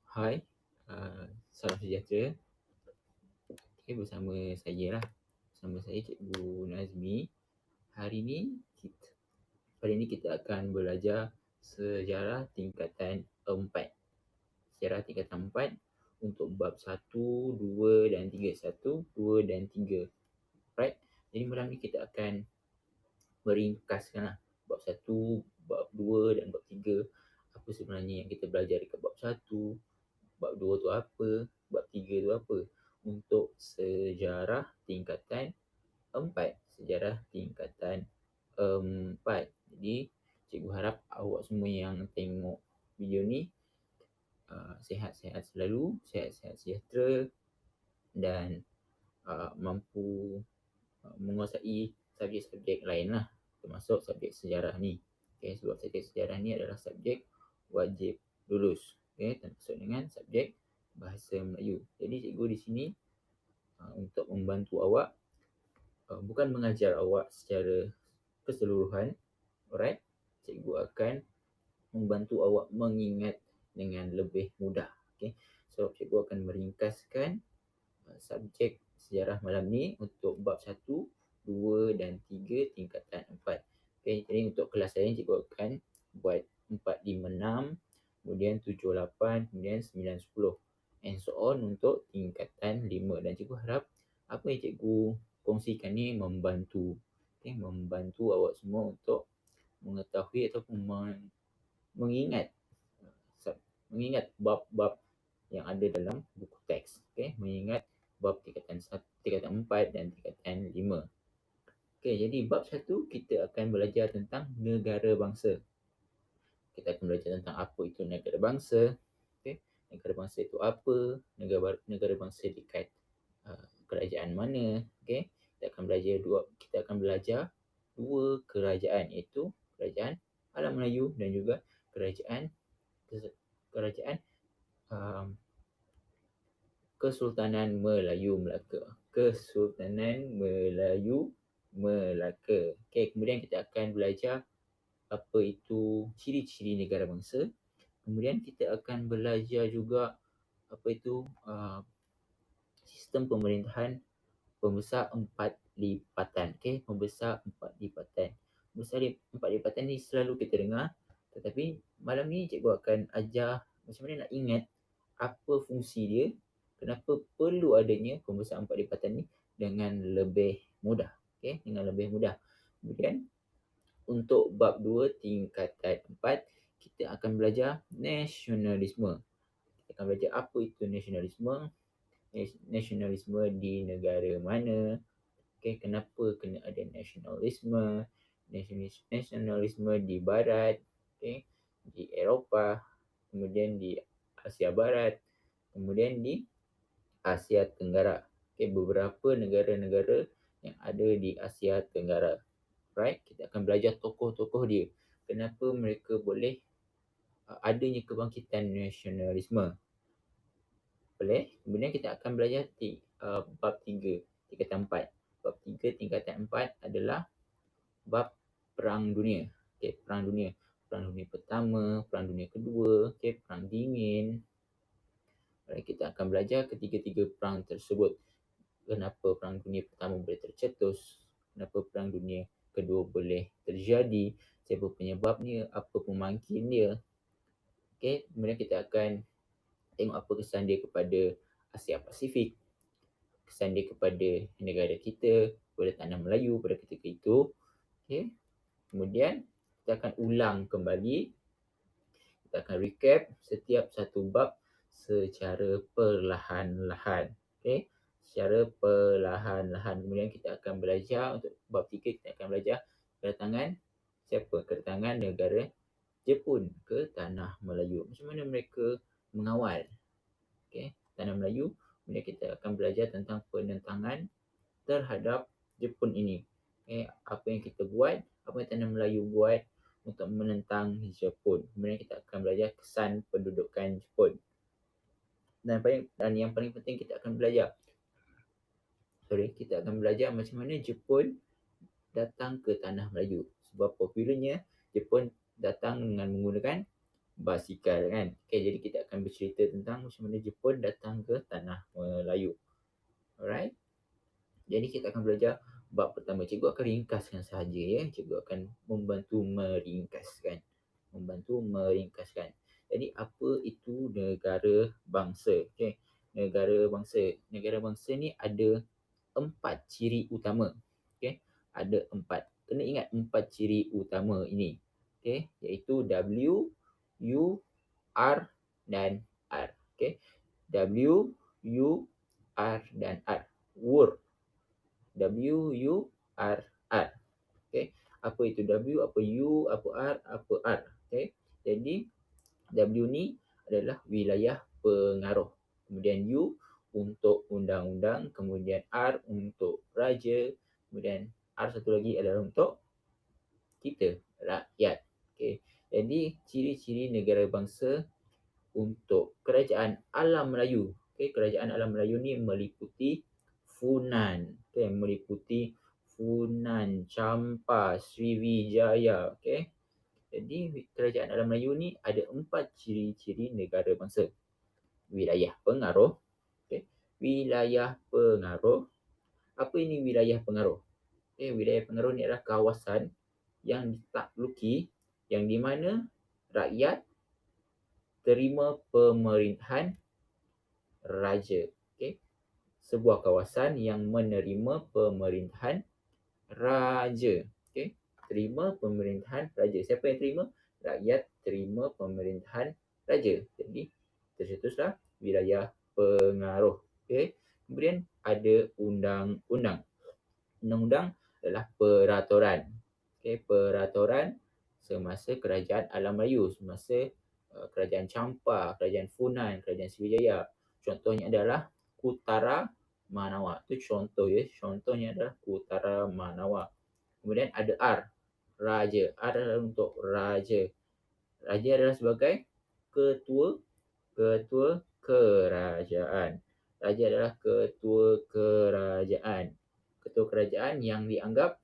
Hai, salam sejahtera. Okay, bersama saya lah. Bersama saya Cikgu Nazmi. Hari ni kita akan belajar sejarah tingkatan 4. Sejarah tingkatan 4 untuk bab 1, 2 dan 3. 1, 2 dan 3. Right? Jadi malam ni kita akan meringkaskan lah bab 1, bab 2 dan bab 3. Apa sebenarnya yang kita belajar dekat bab 1, bab 2 tu apa, bab 3 tu apa, untuk sejarah tingkatan 4. Sejarah tingkatan 4. Jadi cikgu harap awak semua yang tengok video ni sihat-sihat selalu, sihat-sihat sejahtera dan mampu menguasai subjek-subjek lain lah, termasuk subjek sejarah ni. Okay, sebab subjek sejarah ni adalah subjek wajib lulus. Okay, termasuk dengan subjek bahasa Melayu. Jadi cikgu di sini untuk membantu awak, bukan mengajar awak secara keseluruhan. Alright, cikgu akan membantu awak mengingat dengan lebih mudah. Okay, so cikgu akan meringkaskan subjek sejarah malam ni untuk bab 1, 2 dan 3 tingkatan 4. Okay, jadi untuk kelas lain cikgu akan buat 4, 5, 6, kemudian 7, 8, kemudian 9, 10 and so on untuk tingkatan 5. Dan cikgu harap apa yang cikgu kongsikan ni membantu, okay, membantu awak semua untuk mengetahui ataupun mengingat bab-bab yang ada dalam buku teks. Okay, mengingat bab tingkatan 1, tingkatan 4 dan tingkatan 5. Okay, jadi bab 1 kita akan belajar tentang negara bangsa. Kita akan belajar tentang apa itu negara bangsa. Okay, negara bangsa itu apa, negara bangsa dekat kerajaan mana. Okay, kita akan belajar dua kerajaan, iaitu kerajaan Alam Melayu dan juga kerajaan Kesultanan Melayu Melaka. Kesultanan Melayu Melaka. Okay, kemudian kita akan belajar apa itu ciri-ciri negara bangsa. Kemudian kita akan belajar juga apa itu sistem pemerintahan pembesar 4 lipatan. Okay, pembesar 4 lipatan. Pembesar 4 lipatan ni selalu kita dengar, tetapi malam ni cikgu akan ajar macam mana nak ingat apa fungsi dia, kenapa perlu adanya pembesar 4 lipatan ni dengan lebih mudah. Okay, dengan lebih mudah. Kemudian untuk bab 2 tingkatan 4, kita akan belajar nasionalisme. Kita akan belajar apa itu nasionalisme, nasionalisme di negara mana, okay, kenapa kena ada nasionalisme di barat, okay, di Eropah, kemudian di Asia Barat, kemudian di Asia Tenggara. Okay, beberapa negara-negara yang ada di Asia Tenggara. Right, kita akan belajar tokoh-tokoh dia, kenapa mereka boleh adanya kebangkitan nasionalisme. Boleh. Kemudian kita akan belajar bab 3 tingkatan 4. Bab 3 tingkatan 4 adalah bab Perang Dunia. Okay, Perang Dunia. Perang Dunia Pertama, Perang Dunia Kedua, okay, Perang Dingin. Kita akan belajar ketiga-tiga perang tersebut. Kenapa Perang Dunia Pertama boleh tercetus, kenapa Perang Dunia Kedua boleh terjadi, siapa penyebabnya, apa pemangkin dia. Okay, kemudian kita akan tengok apa kesan dia kepada Asia Pasifik, kesan dia kepada negara kita, kepada tanah Melayu pada ketika itu. Okay, kemudian kita akan ulang kembali, kita akan recap setiap satu bab secara perlahan-lahan. Okay, secara perlahan-lahan. Kemudian kita akan belajar untuk bab 3, kita akan belajar kedatangan siapa? Kedatangan negara Jepun ke tanah Melayu. Macam mana mereka mengawal, okay, tanah Melayu. Kemudian kita akan belajar tentang penentangan terhadap Jepun ini. Okay, apa yang kita buat, apa yang tanah Melayu buat untuk menentang Jepun. Kemudian kita akan belajar kesan pendudukan Jepun. Dan yang paling penting kita akan belajar macam mana Jepun datang ke tanah Melayu. Sebab popularnya Jepun datang dengan menggunakan basikal kan. Okay, jadi kita akan bercerita tentang macam mana Jepun datang ke tanah Melayu. Alright. Jadi kita akan belajar bab pertama. Cikgu akan ringkaskan sahaja ya. Cikgu akan membantu meringkaskan. Jadi apa itu negara bangsa? Okay. Negara bangsa ni ada 4 ciri utama. Okay. Ada 4. Kena ingat 4 ciri utama ini. Okay. Iaitu W, U, R dan R. Okay. W, U, R dan R. Word. W, U, R, R. Okay. Apa itu W, apa U, apa R, apa R. Okay. Jadi W ni adalah wilayah pengaruh. Kemudian U untuk undang-undang. Kemudian R untuk raja. Kemudian R satu lagi adalah untuk kita, rakyat. Okay. Jadi ciri-ciri negara bangsa untuk kerajaan alam Melayu. Okay. Kerajaan alam Melayu ni meliputi Funan. Okay. Meliputi Funan, Champa, Sriwijaya. Okay. Jadi kerajaan alam Melayu ni ada 4 ciri-ciri negara bangsa. Wilayah pengaruh. Okay. Wilayah pengaruh. Apa ini wilayah pengaruh? Okay. Wilayah pengaruh ni adalah kawasan yang ditakluki yang di mana rakyat terima pemerintahan raja. Okay. Sebuah kawasan yang menerima pemerintahan raja. Okay. Terima pemerintahan raja. Siapa yang terima? Rakyat terima pemerintahan raja. Jadi tercetuslah wilayah pengaruh. Okay. Kemudian ada undang-undang. Undang-undang adalah peraturan. Okay. Peraturan semasa kerajaan alam Melayu, semasa kerajaan Champa, kerajaan Funan, kerajaan Sriwijaya. Contohnya adalah Kutara Manawa. Itu contoh ya. Contohnya adalah Kutara Manawa. Kemudian ada R, raja. R adalah untuk raja. Raja adalah sebagai ketua kerajaan. Raja adalah ketua kerajaan. Ketua kerajaan yang dianggap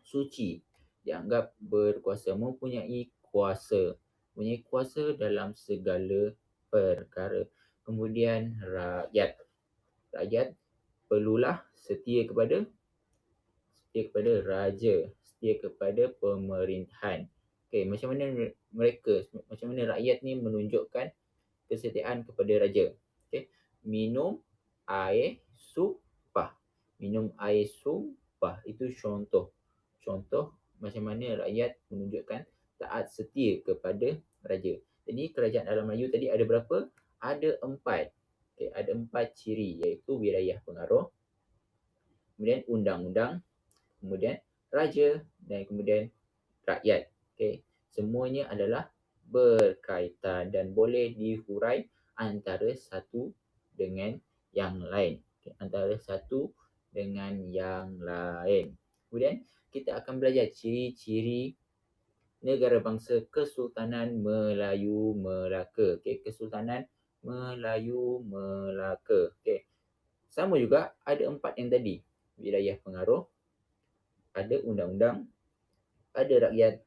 suci, dianggap berkuasa, mempunyai kuasa. Mempunyai kuasa dalam segala perkara. Kemudian rakyat. Rakyat perlulah setia kepada raja, setia kepada pemerintahan. Okey, macam mana macam mana rakyat ni menunjukkan kesetiaan kepada raja? Okey, minum air sumpah. Minum air sumpah itu contoh. Contoh macam mana rakyat menunjukkan taat setia kepada raja. Jadi kerajaan alam Melayu tadi ada berapa? Ada 4. Okey, ada 4 ciri iaitu wilayah pengaruh, kemudian undang-undang, kemudian raja dan kemudian rakyat. Okay. Semuanya adalah berkaitan dan boleh dihurai antara satu dengan yang lain. Okay. Antara satu dengan yang lain. Kemudian kita akan belajar ciri-ciri negara bangsa Kesultanan Melayu Melaka. Okay. Kesultanan Melayu Melaka. Okay. Sama juga ada 4 yang tadi. Wilayah pengaruh, ada undang-undang, ada rakyat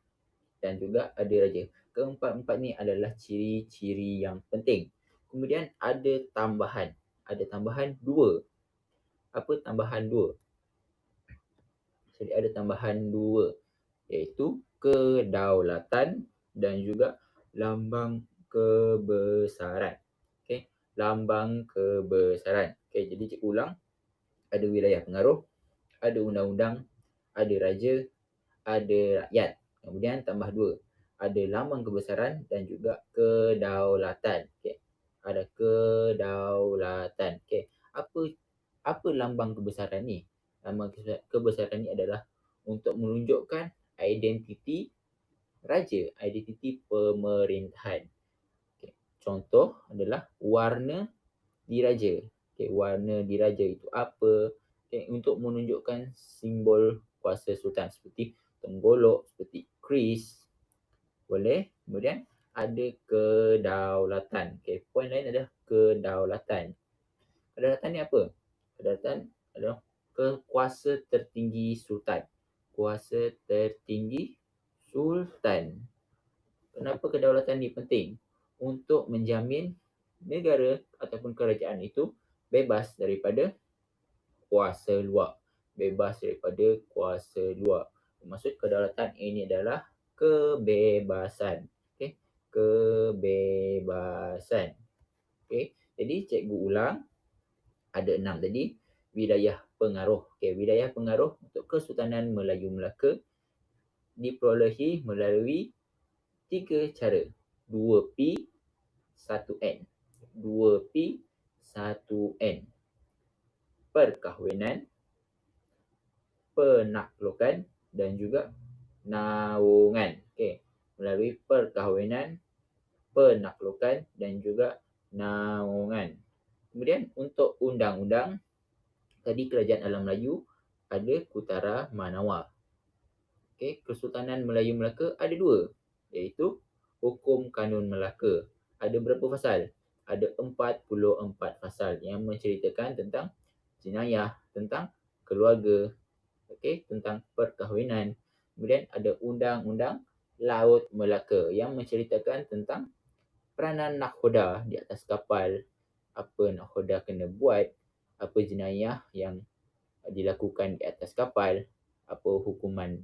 dan juga ada raja. Keempat-empat ni adalah ciri-ciri yang penting. Kemudian ada tambahan. Ada tambahan 2. Apa tambahan 2? Jadi ada tambahan 2 iaitu kedaulatan dan juga lambang kebesaran. Okey, lambang kebesaran. Okey, jadi cikgu ulang. Ada wilayah pengaruh, ada undang-undang, ada raja, ada rakyat. Kemudian tambah 2. Ada lambang kebesaran dan juga kedaulatan. Okay. Ada kedaulatan. Okay. Apa lambang kebesaran ni? Lambang kebesaran ni adalah untuk menunjukkan identiti raja, identiti pemerintahan. Okay. Contoh adalah warna diraja. Okay. Warna diraja itu apa? Okay. Untuk menunjukkan simbol kuasa sultan seperti tenggolok, seperti kris. Boleh. Kemudian ada kedaulatan. Okay. Poin lain adalah kedaulatan. Kedaulatan ni apa? Kedaulatan adalah kuasa tertinggi sultan. Kuasa tertinggi sultan. Kenapa kedaulatan ini penting? Untuk menjamin negara ataupun kerajaan itu bebas daripada kuasa luar. Bebas daripada kuasa luar. Maksud kedaulatan ini adalah kebebasan. Okay? Kebebasan. Okay? Jadi cikgu ulang, ada 6 tadi. Wilayah pengaruh. Okay, wilayah pengaruh untuk Kesultanan Melayu Melaka diperolehi melalui 3 cara. 2P, 1N. 2P, 1N. Perkahwinan, penaklukan dan juga naungan. Okey, melalui perkahwinan, penaklukan dan juga naungan. Kemudian untuk undang-undang, tadi Kerajaan Alam Melayu ada Kutara Manawa. Okey, Kesultanan Melayu Melaka ada 2, iaitu Hukum Kanun Melaka. Ada berapa fasal? Ada 44 fasal yang menceritakan tentang jenayah, tentang keluarga, okey, tentang perkahwinan. Kemudian ada Undang-Undang Laut Melaka yang menceritakan tentang peranan nakhoda di atas kapal, apa nakhoda kena buat, apa jenayah yang dilakukan di atas kapal, apa hukuman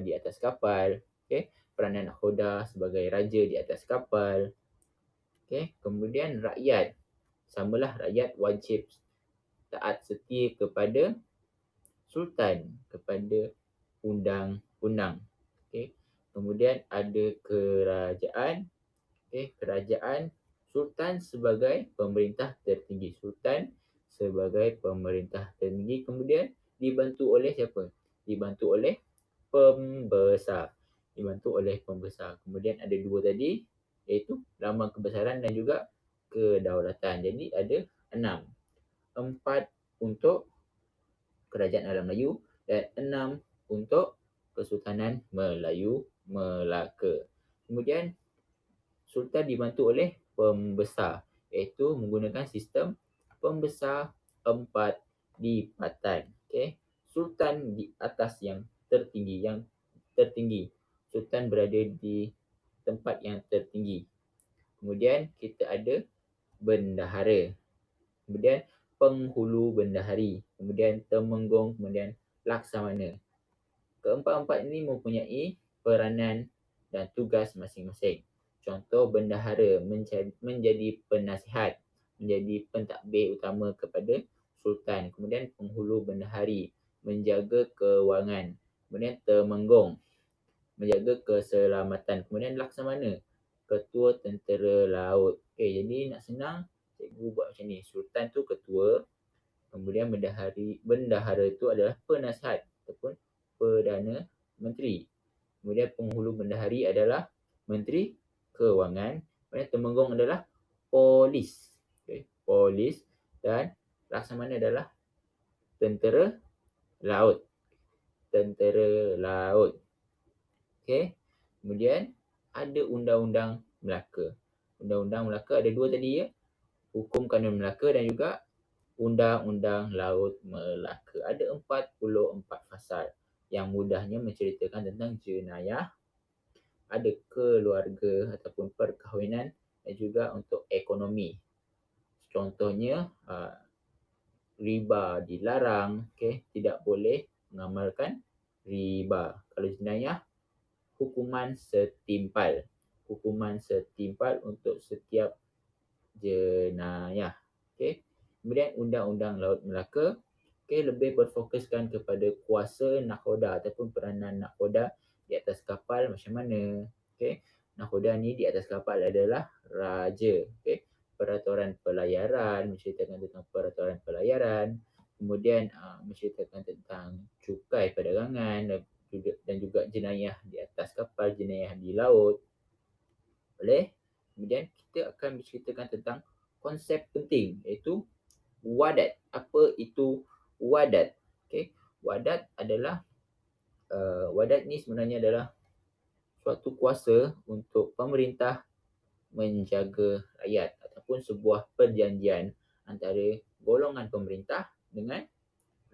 di atas kapal, okey, peranan nakhoda sebagai raja di atas kapal. Okey, kemudian rakyat, samalah rakyat wajib taat setia kepada sultan, kepada undang-undang. Okey. Kemudian ada kerajaan. Okey, kerajaan, sultan sebagai pemerintah tertinggi. Sultan sebagai pemerintah tertinggi. Kemudian dibantu oleh siapa? Dibantu oleh pembesar. Dibantu oleh pembesar. Kemudian ada 2 tadi, iaitu lambang kebesaran dan juga kedaulatan. Jadi ada 6. 4 untuk Kerajaan Alam Melayu dan 6 untuk Kesultanan Melayu Melaka. Kemudian Sultan dibantu oleh pembesar, iaitu menggunakan sistem pembesar 4 lipatan. Okay. Sultan di atas yang tertinggi. Sultan berada di tempat yang tertinggi. Kemudian kita ada bendahara. Kemudian penghulu bendahari, kemudian temenggung, kemudian laksamana. Keempat-empat ini mempunyai peranan dan tugas masing-masing. Contoh, bendahara menjadi penasihat, menjadi pentadbir utama kepada sultan. Kemudian penghulu bendahari menjaga kewangan. Kemudian temenggung menjaga keselamatan. Kemudian laksamana, ketua tentera laut. Okey, jadi nak senang, cikgu buat macam ni. Sultan tu ketua, kemudian bendahara itu adalah penasihat ataupun Perdana Menteri. Kemudian penghulu bendahari adalah Menteri Kewangan. Kemudian temenggung adalah polis. Okay, polis. Dan laksamana adalah tentera laut. Tentera laut. Okay. Kemudian ada Undang-Undang Melaka. Undang-Undang Melaka ada 2 tadi ya. Hukum Kanun Melaka dan juga Undang-Undang Laut Melaka. Ada 44 fasal yang mudahnya menceritakan tentang jenayah, ada keluarga ataupun perkahwinan dan juga untuk ekonomi. Contohnya, riba dilarang, okay? Tidak boleh mengamalkan riba. Kalau jenayah, hukuman setimpal. Hukuman setimpal untuk setiap jenayah. Okay? Kemudian Undang-Undang Laut Melaka, okay, lebih berfokuskan kepada kuasa nakhoda ataupun peranan nakhoda di atas kapal macam mana. Okay? Nakhoda ni di atas kapal adalah raja. Okay? Peraturan pelayaran, menceritakan tentang peraturan pelayaran. Kemudian menceritakan tentang cukai perdagangan dan juga jenayah di atas kapal, jenayah di laut. Boleh? Kemudian kita akan menceritakan tentang konsep penting, iaitu wadat. Apa itu wadat? Okay. Wadat adalah wadat ni sebenarnya adalah suatu kuasa untuk pemerintah menjaga rakyat ataupun sebuah perjanjian antara golongan pemerintah dengan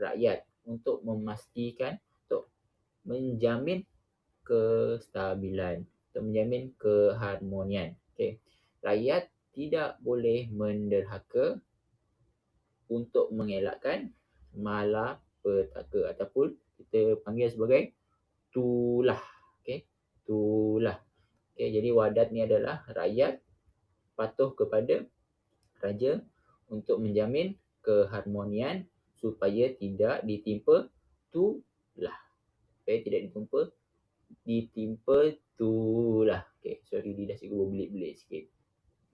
rakyat untuk memastikan, untuk menjamin kestabilan untuk menjamin keharmonian. Okay. Rakyat tidak boleh menderhaka untuk mengelakkan malapetaka ataupun kita panggil sebagai tulah. Okay. Tulah. Okay. Jadi wadat ni adalah rakyat patuh kepada raja untuk menjamin keharmonian supaya tidak ditimpa tulah. Supaya tidak ditimpa tulah. Okay, sorry lidah cikgu berbelit-belit sikit.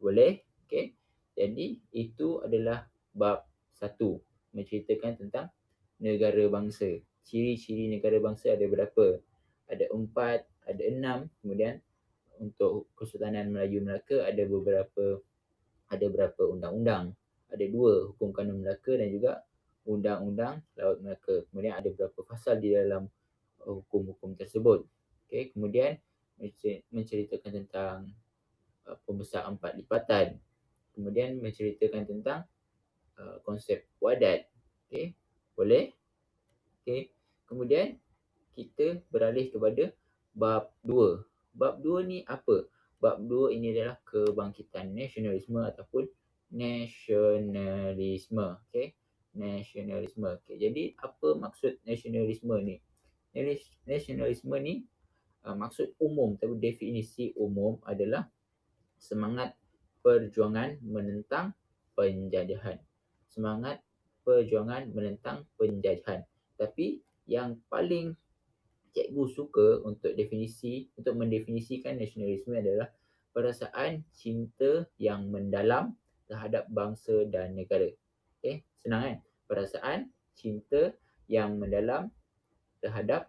Boleh? Okay. Jadi itu adalah bab 1, menceritakan tentang negara bangsa. Ciri-ciri negara bangsa ada berapa? Ada 4, ada 6. Kemudian untuk Kesultanan Melayu Melaka ada berapa undang-undang. Ada 2, Hukum Kanun Melaka dan juga Undang-Undang Laut Melaka. Kemudian ada berapa pasal di dalam hukum-hukum tersebut. Okay. Kemudian menceritakan tentang pembesar 4 lipatan. Kemudian menceritakan tentang konsep wadat. Okay. Boleh? Okay. Kemudian kita beralih kepada bab 2. Bab 2 ni apa? Bab 2 ini adalah kebangkitan nasionalisme ataupun nasionalisme. Okay. Nasionalisme. Okay. Jadi apa maksud nasionalisme ni? Nasionalisme ni maksud umum atau definisi umum adalah semangat perjuangan menentang penjajahan. Semangat perjuangan menentang penjajahan. Tapi yang paling cikgu suka untuk mendefinisikan nasionalisme adalah perasaan cinta yang mendalam terhadap bangsa dan negara. Okay, senang kan? Perasaan cinta yang mendalam terhadap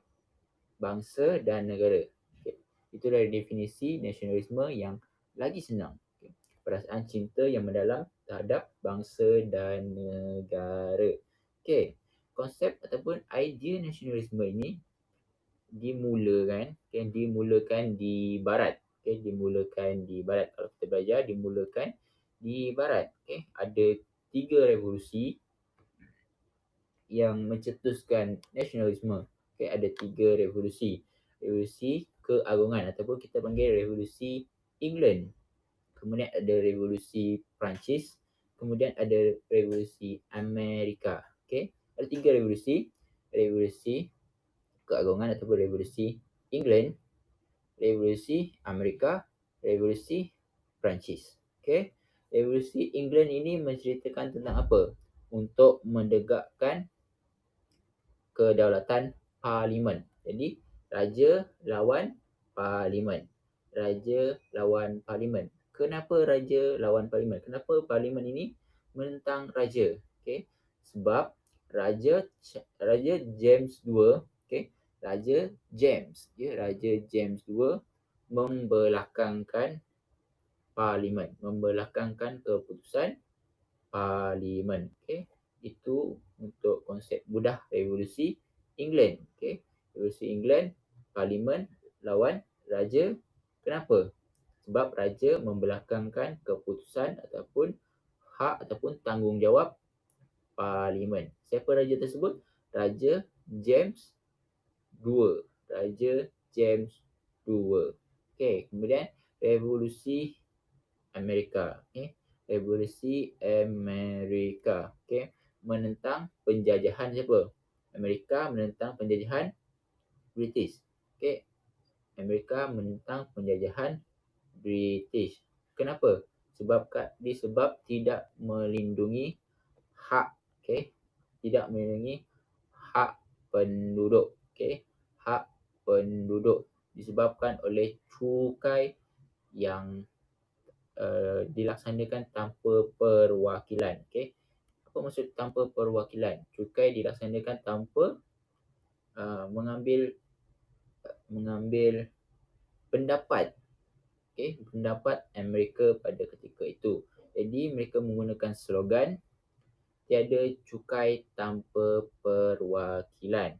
bangsa dan negara. Okay. Itu dari definisi nasionalisme yang lagi senang. Okay. Perasaan cinta yang mendalam terhadap bangsa dan negara. Okay. Konsep ataupun idea nasionalisme ini dimulakan di barat. Okay. Dimulakan di barat. Kalau kita belajar, dimulakan di barat. Okay. Ada 3 revolusi yang mencetuskan nasionalisme. Okay, ada 3 revolusi. Revolusi keagungan ataupun kita panggil revolusi England. Kemudian ada revolusi Perancis. Kemudian ada revolusi Amerika. Okay, ada 3 revolusi. Revolusi keagungan ataupun revolusi England, revolusi Amerika, revolusi Perancis. Okay, revolusi England ini menceritakan tentang apa? Untuk mendegakkan kedaulatan parlimen. Jadi raja lawan parlimen. Raja lawan parlimen. Kenapa raja lawan parlimen? Kenapa parlimen ini menentang raja? Okay. Sebab Raja James II, okay, Raja James II membelakangkan parlimen, membelakangkan keputusan parlimen. Okay. Itu untuk konsep mudah revolusi England. Okay. Revolusi England, parlimen lawan raja. Kenapa? Sebab raja membelakangkan keputusan ataupun hak ataupun tanggungjawab parlimen. Siapa raja tersebut? Raja James II. Raja James II. Okay. Kemudian revolusi Amerika. Okay. Revolusi Amerika. Okay. Menentang penjajahan siapa? Amerika menentang penjajahan British. Okay. Amerika menentang penjajahan British. Kenapa? Disebab tidak melindungi hak. Okay. Tidak melindungi hak penduduk. Okay. Hak penduduk disebabkan oleh cukai yang dilaksanakan tanpa perwakilan. Okay. Apa maksud tanpa perwakilan? Cukai dilaksanakan tanpa mengambil pendapat. Okay. Pendapat Amerika pada ketika itu. Jadi mereka menggunakan slogan tiada cukai tanpa perwakilan.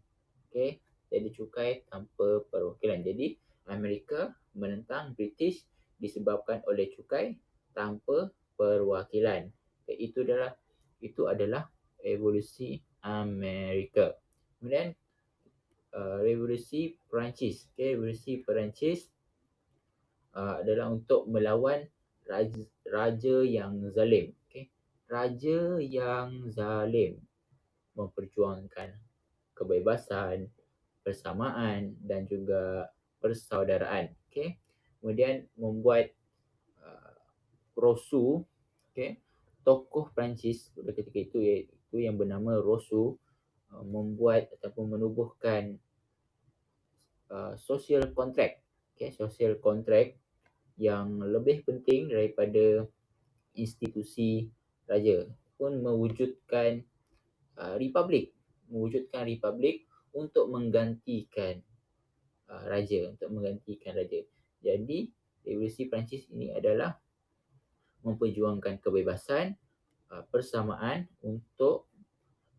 Okay. Tiada cukai tanpa perwakilan. Jadi Amerika menentang British disebabkan oleh cukai tanpa perwakilan. Okay. Itu adalah revolusi Amerika. Kemudian revolusi Perancis. Okay. Revolusi Perancis adalah untuk melawan raja yang zalim. Okay? Raja yang zalim memperjuangkan kebebasan, persamaan dan juga persaudaraan. Okay? Kemudian membuat Rousseau, okay, tokoh Perancis pada ketika itu iaitu yang bernama Rousseau membuat ataupun menubuhkan social contract, okay, social contract yang lebih penting daripada institusi raja pun republik untuk menggantikan raja. Jadi revolusi Perancis ini adalah memperjuangkan kebebasan, persamaan untuk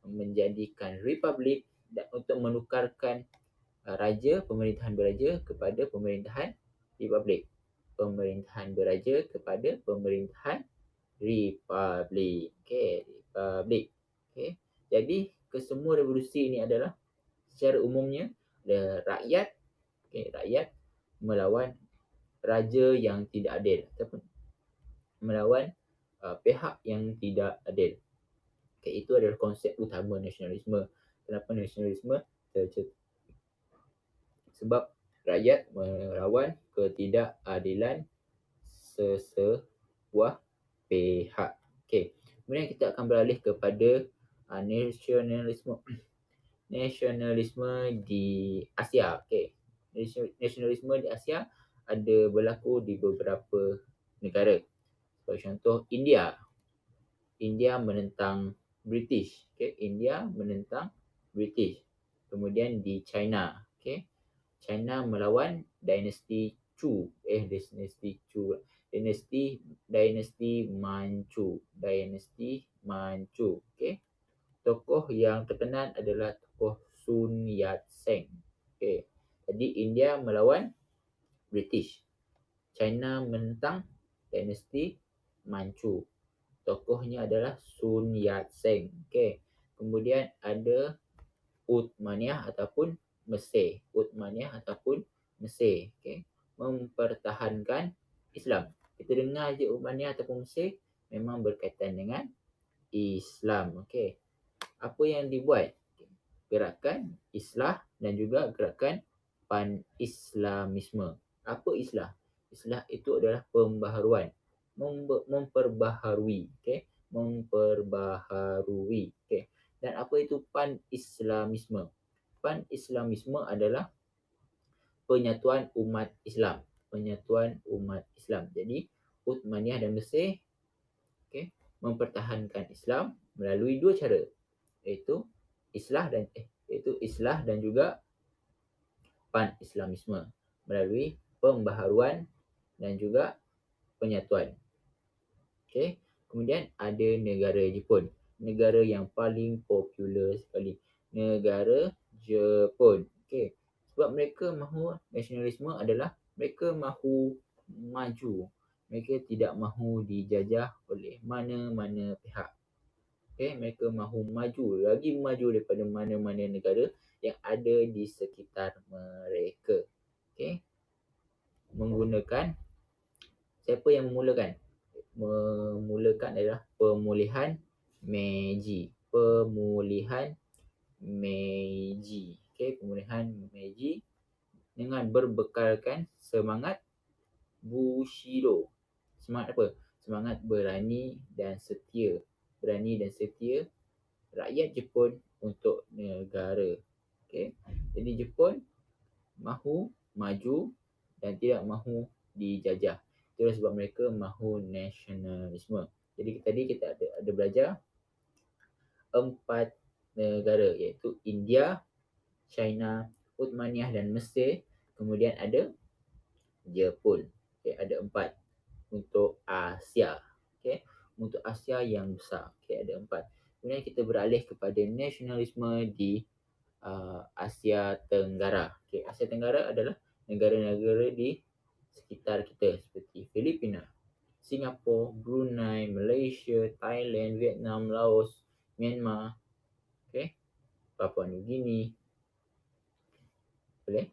menjadikan republik dan untuk menukarkan pemerintahan beraja kepada pemerintahan republik. Pemerintahan beraja kepada pemerintahan republik. Okey, republik. Okey. Jadi kesemua revolusi ini adalah secara umumnya rakyat, rakyat melawan raja yang tidak adil ataupun melawan pihak yang tidak adil. Okay, itu adalah konsep utama nasionalisme. Kenapa nasionalisme tercipta? Sebab rakyat melawan ketidakadilan sesebuah pihak. Okay. Kemudian kita akan beralih kepada nasionalisme. Nasionalisme di Asia. Okay. Nasionalisme di Asia ada berlaku di beberapa negara. Sebagai contoh, India. India menentang British. Okay. India menentang British. Kemudian di China. Okay. China melawan dinasti Chu. Dinasti Manchu. Okay. Tokoh yang terkenal adalah tokoh Sun Yat-sen. Okay. Jadi India melawan British. China menentang dinasti Manchu. Tokohnya adalah Sun Yat-sen. Okay. Kemudian ada Uthmaniyah ataupun Mesir. Okay. Mempertahankan Islam. Kita dengar je Uthmaniyah ataupun Mesir memang berkaitan dengan Islam. Okay. Apa yang dibuat? Gerakan Islah dan juga gerakan Pan-Islamisme. Apa Islah? Islah itu adalah pembaharuan. Memperbaharui. Okay. Memperbaharui. Okay. Dan apa itu Pan-Islamisme? Pan-Islamisme adalah penyatuan umat Islam. Jadi Uthmaniyah dan Mesir, okay, mempertahankan Islam melalui dua cara, iaitu Islah dan juga Pan-Islamisme melalui pembaharuan dan juga penyatuan. Okay. Kemudian ada negara Jepun. Negara yang paling popular sekali. Negara Jepun. Okay. Sebab mereka mahu nasionalisme adalah mereka mahu maju. Mereka tidak mahu dijajah oleh mana-mana pihak. Okay. Mereka mahu maju. Lagi maju daripada mana-mana negara yang ada di sekitar mereka. Okay. Menggunakan, siapa yang memulakan? Memulakan adalah pemulihan Meiji. Okay, pemulihan Meiji dengan berbekalkan semangat Bushido. Semangat apa? Semangat berani dan setia rakyat Jepun untuk negara. Okay. Jadi Jepun mahu maju dan tidak mahu dijajah. Itulah sebab mereka mahu nasionalisme. Jadi tadi kita ada belajar 4 negara, iaitu India, China, Uthmaniyah dan Mesir. Kemudian ada Jepun. Okay, ada 4 untuk Asia. Okay, untuk Asia yang besar. Okay, ada 4. Kemudian kita beralih kepada nasionalisme di Asia Tenggara. Okay, Asia Tenggara adalah negara-negara di sekitar kita seperti Filipina, Singapura, Brunei, Malaysia, Thailand, Vietnam, Laos, Myanmar, okay, Papua New Guinea, boleh,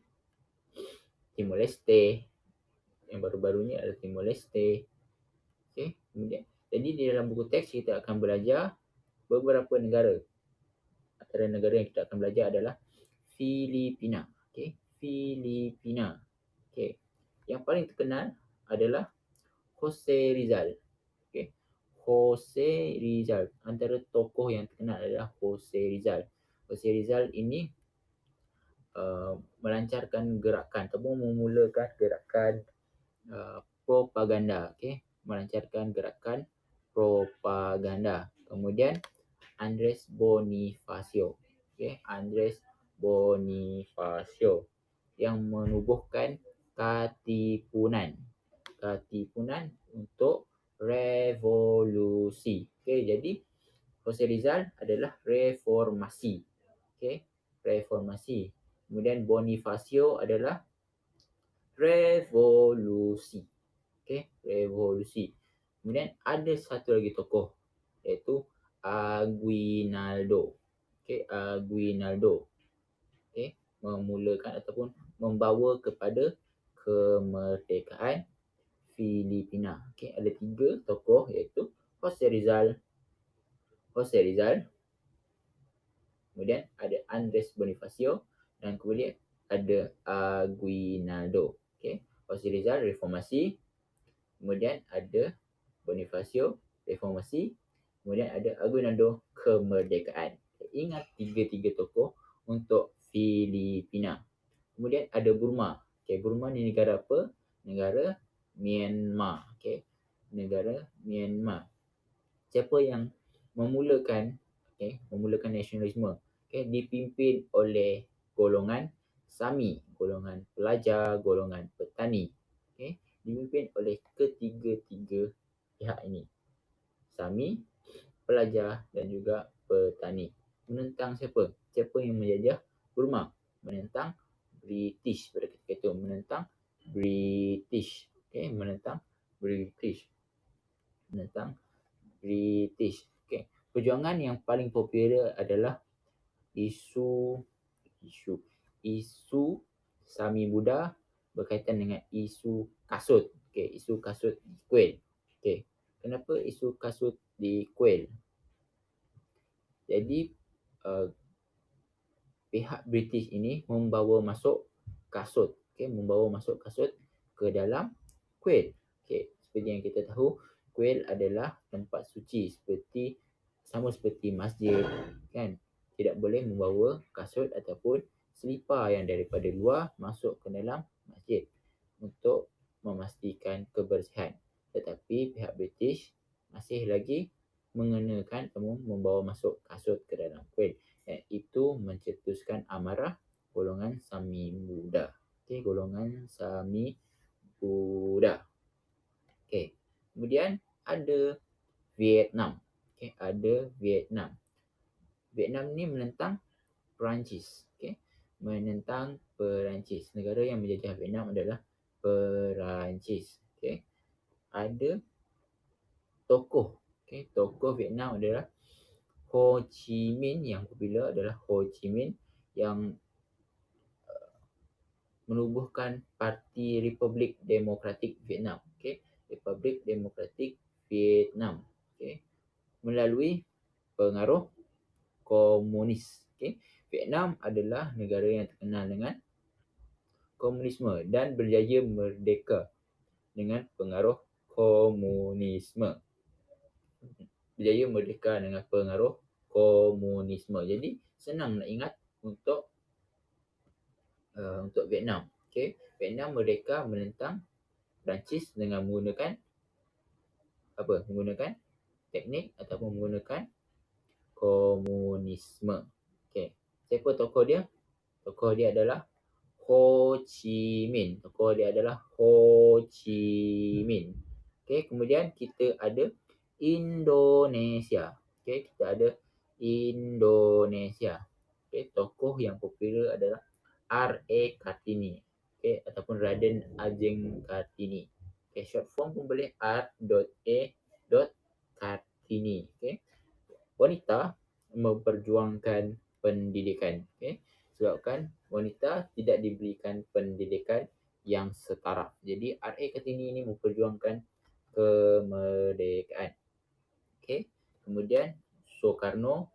Timor Leste, yang baru-baru ni adalah Timor Leste. Okey, kemudian jadi di dalam buku teks kita akan belajar beberapa negara. Antara negara yang kita akan belajar adalah Filipina. Okey, Filipina. Okey. Yang paling terkenal adalah Jose Rizal. Okey. Jose Rizal. Antara tokoh yang terkenal adalah Jose Rizal. Jose Rizal ini melancarkan gerakan ataupun memulakan gerakan propaganda. Okey, melancarkan gerakan propaganda. Kemudian Andres Bonifacio. Okey, Andres Bonifacio yang menubuhkan katipunan untuk revolusi. Okey, jadi Jose Rizal adalah reformasi. Okey, reformasi. Kemudian Bonifacio adalah revolusi. Okey, revolusi. Kemudian ada satu lagi tokoh iaitu Aguinaldo. Okey, Aguinaldo. Okey, memulakan ataupun membawa kepada kemerdekaan Filipina. Okey, ada 3 tokoh iaitu Jose Rizal, kemudian ada Andres Bonifacio dan kemudian ada Aguinaldo. Okey, Jose Rizal reformasi, kemudian ada Bonifacio reformasi, kemudian ada Aguinaldo kemerdekaan. Ingat 3 tokoh untuk Filipina. Kemudian ada Burma. Okey, Burma ni negara apa? Negara Myanmar. Okey, negara Myanmar. Siapa yang memulakan nasionalisme? Okey, dipimpin oleh golongan Sami, golongan pelajar, golongan petani. Okey, dipimpin oleh ketiga-tiga pihak ini. Sami, pelajar dan juga petani. Menentang siapa? Siapa yang menjajah Burma? Menentang British pada ketika itu. Menentang British. Okey, menentang British. Okey. Perjuangan yang paling popular adalah isu Sami Buddha berkaitan dengan isu kasut. Okey, isu kasut di kuil. Okey. Kenapa isu kasut di kuil? Jadi pihak British ini membawa masuk kasut. Okey, membawa masuk kasut ke dalam kuil. Okey, seperti yang kita tahu, kuil adalah tempat suci sama seperti masjid, kan? Tidak boleh membawa kasut ataupun selipar yang daripada luar masuk ke dalam masjid untuk memastikan kebersihan. Tetapi pihak British masih lagi mengenakan ataupun membawa masuk kasut ke dalam kuil. Dan itu mencetuskan amarah golongan Sami Buddha. Okey, golongan Sami Buddha. Okey. Kemudian ada Vietnam. Okey, ada Vietnam. Vietnam ni menentang Perancis. Okey, menentang Perancis. Negara yang menjajah Vietnam adalah Perancis. Okey. Ada tokoh. Okey, tokoh Vietnam adalah Ho Chi Minh. Yang popular adalah Ho Chi Minh yang menubuhkan Parti Republik Demokratik Vietnam. Okey, Republik Demokratik Vietnam. Okey, melalui pengaruh komunis. Okey, Vietnam adalah negara yang terkenal dengan komunisme dan berjaya merdeka dengan pengaruh komunisme. Berjaya merdeka dengan pengaruh komunisme. Jadi senang nak ingat untuk Vietnam. Okey, Vietnam merdeka menentang Perancis dengan menggunakan menggunakan teknik ataupun menggunakan komunisme. Okey, siapa tokoh dia? Tokoh dia adalah Ho Chi Minh. Tokoh dia adalah Ho Chi Minh. Okey, kemudian kita ada Indonesia. Okey, kita ada Indonesia. Okey, tokoh yang popular adalah R.A. Kartini. Okey, ataupun Raden Ajeng Kartini. Okey, short form pun boleh R.A. Kartini. Okey, wanita memperjuangkan pendidikan. Okey, sebabkan wanita tidak diberikan pendidikan yang setaraf. Jadi R.A. Kartini ini memperjuangkan kemerdekaan. Okay. Kemudian Soekarno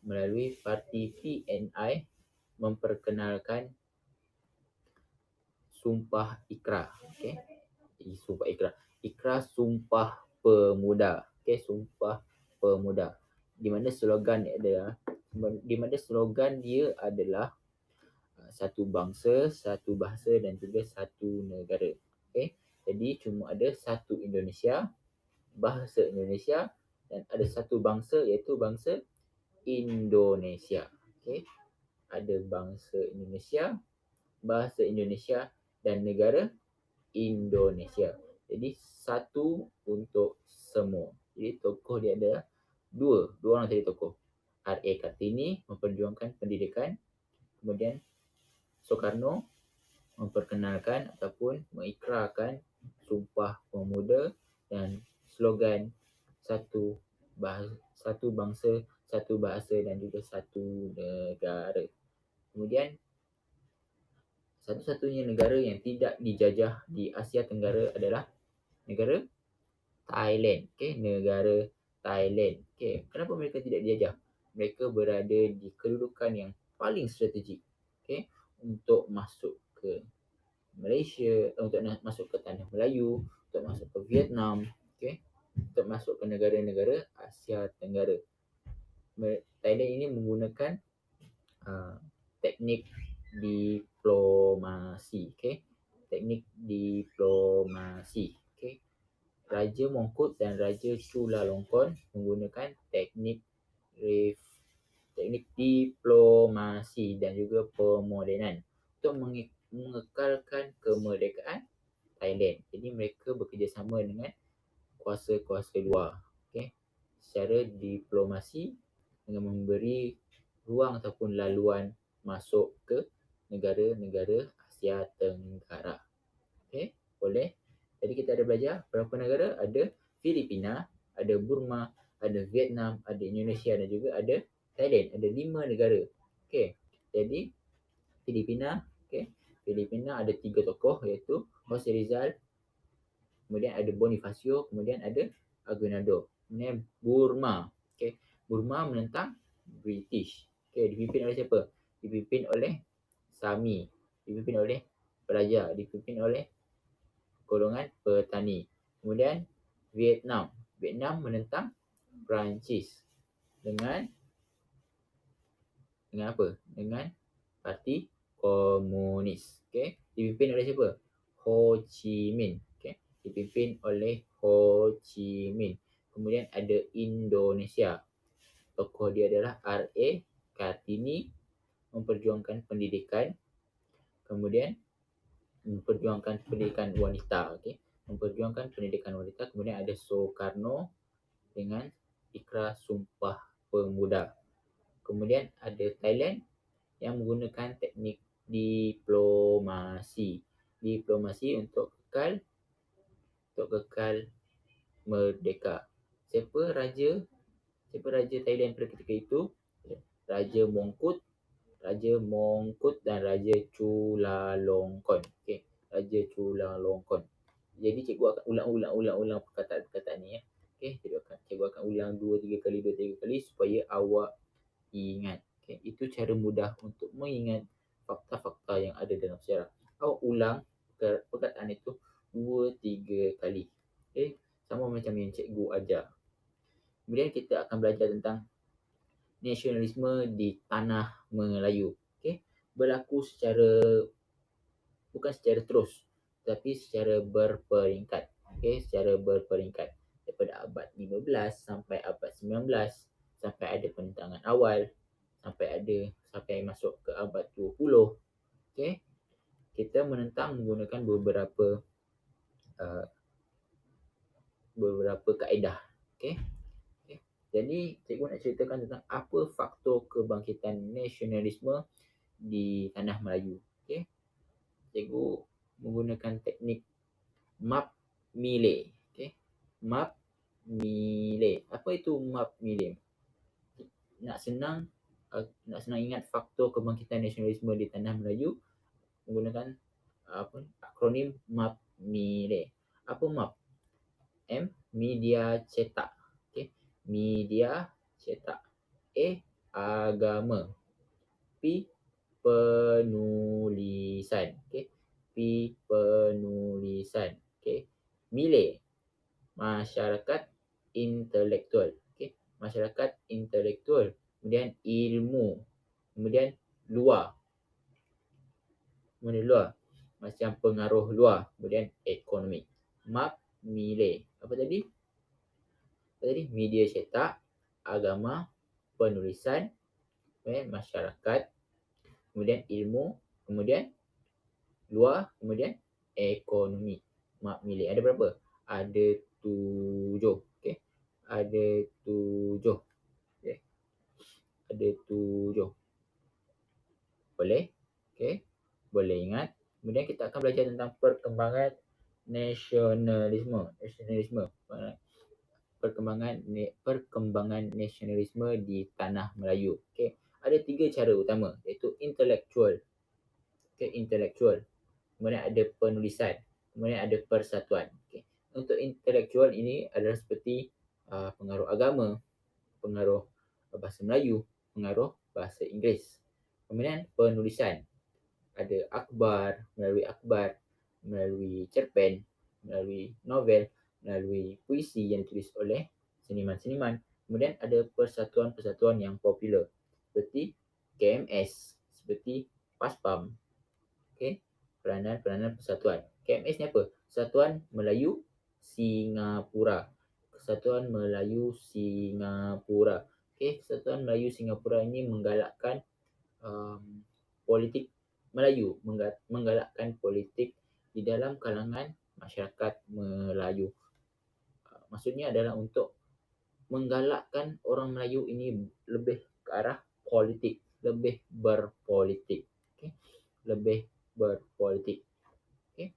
melalui parti PNI memperkenalkan Sumpah Ikrar. Okay. Sumpah Ikrar. Ikrar Sumpah Pemuda. Okay. Sumpah Pemuda. Di mana slogan dia adalah satu bangsa, satu bahasa dan juga satu negara. Okay. Jadi cuma ada satu Indonesia, bahasa Indonesia dan ada satu bangsa iaitu bangsa Indonesia. Okay. Ada bangsa Indonesia, bahasa Indonesia dan negara Indonesia. Jadi satu untuk semua. Jadi tokoh dia ada dua orang tadi tokoh. R.A. Kartini memperjuangkan pendidikan, kemudian Soekarno memperkenalkan ataupun mengikrarkan Sumpah Pemuda dan slogan satu bangsa, satu bahasa dan juga satu negara. Kemudian satu-satunya negara yang tidak dijajah di Asia Tenggara adalah negara Thailand. Okay, negara Thailand. Okay, kenapa mereka tidak dijajah? Mereka berada di kedudukan yang paling strategik. Okay, untuk masuk ke Malaysia, untuk masuk ke tanah Melayu, untuk masuk ke Vietnam, okay, untuk masuk ke negara-negara Asia Tenggara. Thailand ini menggunakan teknik diplomasi. Okay, teknik diplomasi. Okay, Raja Mongkut dan Raja Chulalongkorn menggunakan teknik diplomasi dan juga pemodenan untuk mengekalkan kemerdekaan Thailand. Jadi mereka bekerjasama dengan kuasa-kuasa luar. Okay. Secara diplomasi dengan memberi ruang ataupun laluan masuk ke negara-negara Asia Tenggara. Okay, boleh. Jadi kita ada belajar berapa negara? Ada Filipina, ada Burma, ada Vietnam, ada Indonesia dan juga ada Thailand. Ada 5 negara. Okay. Jadi Filipina, okay. Filipina ada 3 tokoh iaitu Jose Rizal, kemudian ada Bonifacio, kemudian ada Aguinaldo. Kemudian Burma, okay. Burma menentang British. Okay, dipimpin oleh siapa? Dipimpin oleh Sami, dipimpin oleh pelajar, dipimpin oleh golongan petani. Kemudian Vietnam, Vietnam menentang Perancis dengan apa? Dengan parti komunis. Okay, dipimpin oleh siapa? Ho Chi Minh. Okay, dipimpin oleh Ho Chi Minh. Kemudian ada Indonesia. Tokoh dia adalah R.A. Kartini memperjuangkan pendidikan. Kemudian memperjuangkan pendidikan wanita. Okay, memperjuangkan pendidikan wanita. Kemudian ada Soekarno dengan Ikrar Sumpah Pemuda. Kemudian ada Thailand yang menggunakan teknik diplomasi. Diplomasi untuk kekal merdeka. Siapa raja Thailand pada ketika itu? Raja Mongkut dan Raja Chulalongkorn. Okey, Raja Chulalongkorn. Jadi cikgu akan ulang perkataan-perkataan ni ya. Okey, cikgu akan ulang 2-3 kali supaya awak ingat. Okey, itu cara mudah untuk mengingat fakta-fakta yang ada dalam sejarah. Awak ulang perkataan itu 2-3 kali. Okey, sama macam yang cikgu ajar. Kemudian kita akan belajar tentang nasionalisme di tanah Melayu. Okay. Berlaku bukan secara terus, tapi secara berperingkat. Okay, secara berperingkat. Daripada abad 15 sampai abad 19, sampai ada penentangan awal, sampai masuk ke abad 20. Okay. Kita menentang menggunakan beberapa kaedah. Okay. Jadi cikgu nak ceritakan tentang apa faktor kebangkitan nasionalisme di tanah Melayu. Okay. Cikgu menggunakan teknik map Millet. Okay. Map Millet. Apa itu map Millet? Nak senang ingat faktor kebangkitan nasionalisme di tanah Melayu, menggunakan akronim MAP-MILE. Apa MAP? M, media cetak. Okey, media cetak. A, agama. P, penulisan. Okey, P, penulisan. Okey, MILE, masyarakat intelektual. Okey, masyarakat intelektual. Kemudian ilmu. Kemudian luar. Kemudian luar, macam pengaruh luar. Kemudian ekonomi. MAP, MILE. Apa tadi? Tadi media cetak, agama, penulisan, masyarakat, kemudian ilmu, kemudian luar, kemudian ekonomi. Mak milik ada berapa? Ada 7. Okey. Ada 7. Okey. Ada 7. Boleh? Okey. Boleh ingat. Kemudian kita akan belajar tentang perkembangan nasionalisme. Perkembangan nasionalisme di tanah Melayu. Okey. Ada 3 cara utama, iaitu intelektual. Okey, intelektual. Kemudian ada penulisan. Kemudian ada persatuan. Okey. Untuk intelektual ini adalah seperti pengaruh agama, pengaruh bahasa Melayu, pengaruh bahasa Inggeris. Kemudian penulisan. Ada akhbar, melalui cerpen, melalui novel, melalui puisi yang ditulis oleh seniman-seniman. Kemudian ada persatuan-persatuan yang popular seperti KMS, seperti PASPAM. Okey, peranan-peranan persatuan. KMS ni apa? Kesatuan Melayu Singapura. Kesatuan Melayu Singapura. Okey, Kesatuan Melayu Singapura ini menggalakkan politik Melayu, menggalakkan politik di dalam kalangan masyarakat Melayu. Maksudnya adalah untuk menggalakkan orang Melayu ini lebih ke arah politik, lebih berpolitik. Okey, lebih berpolitik. Okey.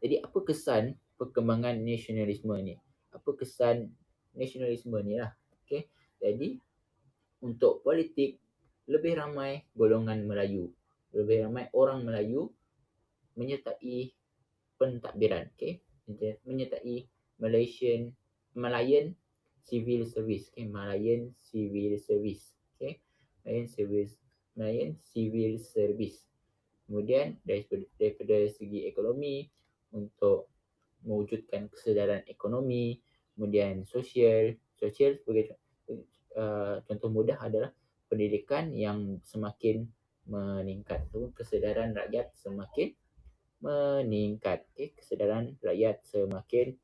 Jadi apa kesan perkembangan nasionalisme ni? Apa kesan nasionalisme ni lah? Okey. Jadi untuk politik, lebih ramai golongan Melayu, lebih ramai orang Melayu menyertai pentadbiran. Okey. Menyertai Malayan Civil Service. Okey, Malayan Civil Service. Okey. Malayan Civil Service. Kemudian daripada segi ekonomi, untuk mewujudkan kesedaran ekonomi, kemudian sosial sebagai contoh mudah adalah pendidikan yang semakin meningkat. Kesedaran rakyat semakin meningkat. Okay? Kesedaran rakyat semakin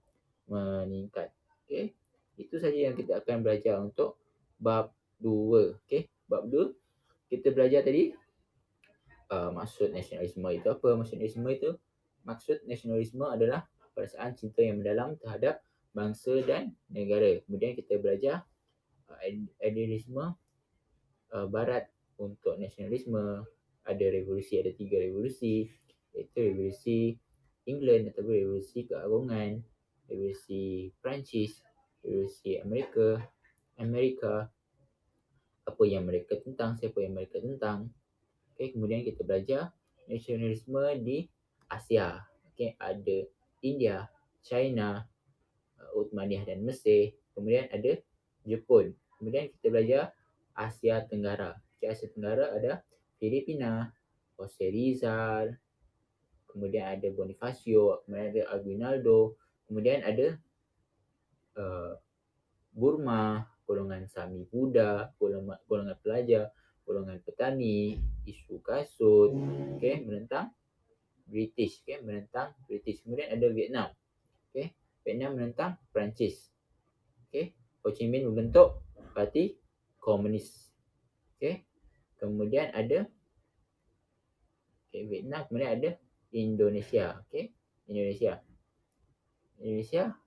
meningkat. Okay? Itu saja yang kita akan belajar untuk bab 2. Okay? Bab 2 kita belajar tadi maksud nasionalisme itu apa. Maksud nasionalisme adalah perasaan cinta yang mendalam terhadap bangsa dan negara. Kemudian kita belajar idealisme barat untuk nasionalisme. Ada 3 revolusi, iaitu revolusi England ataupun revolusi keagungan, revolusi Perancis, revolusi Amerika, apa yang mereka tentang, siapa yang mereka tentang. Okay, kemudian kita belajar nasionalisme di Asia. Okay, ada India, China, Uthmaniyah dan Mesir. Kemudian ada Jepun. Kemudian kita belajar Asia Tenggara. Okay, Asia Tenggara ada Filipina, Jose Rizal, kemudian ada Bonifacio, kemudian ada Aguinaldo, kemudian ada Burma, golongan Sami Buddha, golongan pelajar, golongan petani, isu kasut, okay, menentang British. Kemudian ada Vietnam. Okay, Vietnam menentang Perancis. Okay, Ho Chi Minh membentuk parti komunis. Okay, kemudian ada Vietnam, kemudian ada Indonesia. Okay, Indonesia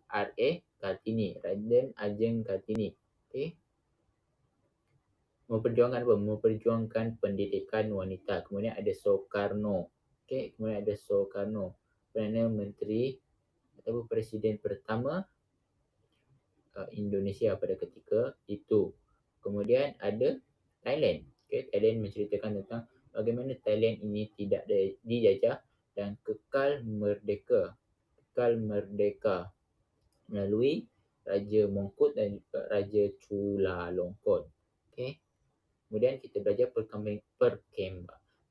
R.A. Kartini, Raden Ajeng Kartini. Okay, memperjuangkan pendidikan wanita. Kemudian ada Soekarno. Okay, kemudian ada Soekarno, Perdana Menteri atau Presiden pertama Indonesia pada ketika itu. Kemudian ada Thailand. Okay, Thailand menceritakan tentang bagaimana Thailand ini tidak dijajah dan kekal merdeka. Kekal merdeka melalui Raja Mongkut dan juga Raja Chulalongkorn. Okey. Kemudian kita belajar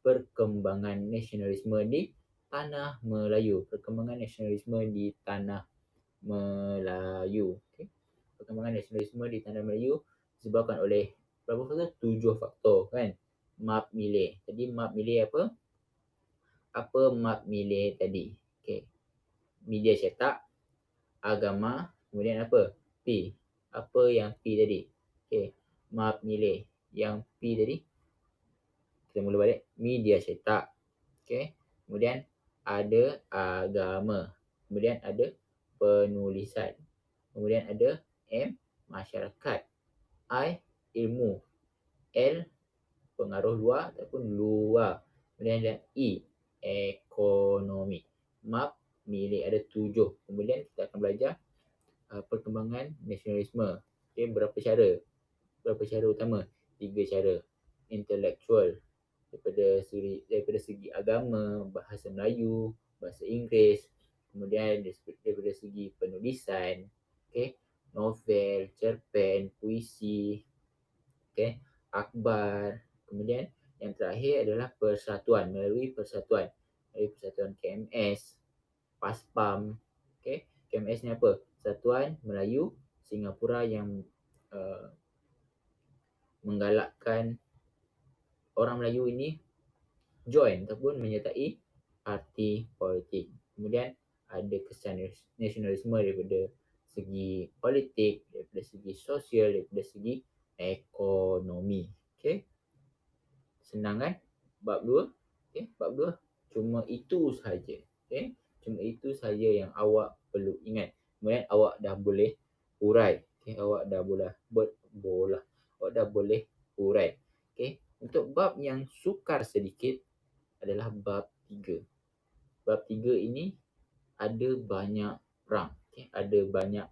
perkembangan nasionalisme di tanah Melayu. Perkembangan nasionalisme di tanah Melayu. Okay. Perkembangan nasionalisme di tanah Melayu disebabkan oleh berapa faktor? 7 faktor kan. Map milih. Jadi map milih apa? Apa map milih tadi? Okay. Media cetak, agama, kemudian apa? P. Apa yang P tadi? Okay. Map milih. Yang P tadi, kita mula balik. Media cetak. Okay. Kemudian ada agama. Kemudian ada penulisan. Kemudian ada M, masyarakat. I, ilmu. L, pengaruh luar ataupun luar. Kemudian ada E, ekonomi. Map milik ada 7. Kemudian kita akan belajar perkembangan nasionalisme. Okay, berapa cara? Berapa cara utama? 3 cara. Intelektual, daripada segi agama, bahasa Melayu, bahasa Inggeris. Kemudian daripada segi penulisan, okay, novel, cerpen, puisi, okay, akhbar. Kemudian yang terakhir adalah persatuan, melalui persatuan KMS, PASPAM. Okay. KMS ni apa? Persatuan Melayu Singapura yang menggalakkan orang Melayu ini join ataupun menyertai parti politik. Kemudian ada kesan nasionalisme daripada segi politik, daripada segi sosial, daripada segi ekonomi. Okay. Senang kan? Bab 2. Okay. Bab 2. Cuma itu sahaja. Okay. Cuma itu sahaja yang awak perlu ingat. Kemudian awak dah boleh urai. Okay. Awak dah boleh Awak dah boleh urai. Okay. Untuk bab yang sukar sedikit adalah bab 3. Bab 3 ini ada banyak perang. Okay. Ada banyak